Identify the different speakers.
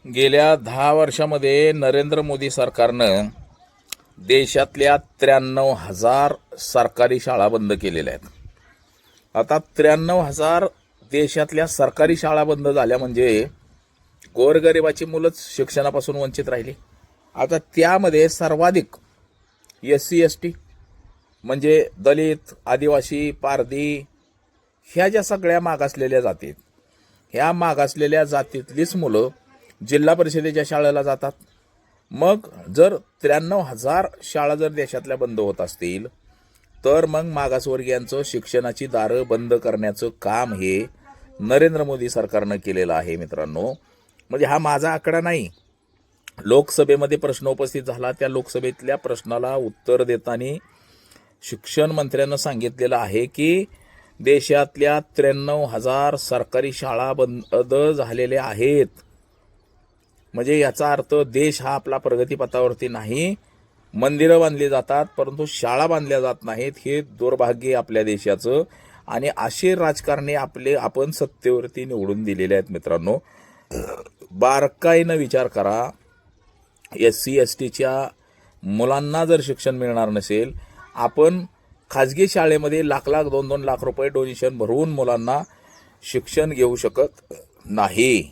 Speaker 1: गेल्या 10 वर्षामध्ये नरेंद्र मोदी सरकारनं देशातल्या 93,000 सरकारी शाळा बंद केलेल्या आहेत. आता 93,000 देशातल्या सरकारी शाळा बंद झाल्या म्हणजे गोरगरिबाची मुलंच शिक्षणापासून वंचित राहिली. आता त्यामध्ये सर्वाधिक SC ST म्हणजे दलित, आदिवासी, पारधी ह्या ज्या सगळ्या मागासलेल्या जातीत, ह्या मागासलेल्या जातीतलीच मुलं जिल्हा परिषदेच्या शाळेला जातात. मग जर 93,000 शाळा जर देशातल्या बंद होत असतील तर मग मागासवर्गीयांचं शिक्षणाची दारं बंद करण्याचं काम हे नरेंद्र मोदी सरकारनं केलेलं आहे मित्रांनो. म्हणजे हा माझा आकडा नाही. लोकसभेमध्ये प्रश्न उपस्थित झाला, त्या लोकसभेतल्या प्रश्नाला उत्तर देताना शिक्षण मंत्र्यांना सांगितलेलं आहे की देशातल्या 93,000 सरकारी शाळा बंद झालेल्या आहेत. म्हणजे याचा अर्थ देश हा आपला प्रगतीपथावरती नाही. मंदिरं बांधली जातात परंतु शाळा बांधल्या जात नाहीत. हे दुर्भाग्य आपल्या देशाचं. आणि असे राजकारणी आपण सत्तेवरती निवडून दिलेले आहेत मित्रांनो. बारकाईनं विचार करा. SC STच्या मुलांना जर शिक्षण मिळणार नसेल, आपण खाजगी शाळेमध्ये लाख 2-2 लाख रुपये डोनेशन भरून मुलांना शिक्षण घेऊ शकत नाही.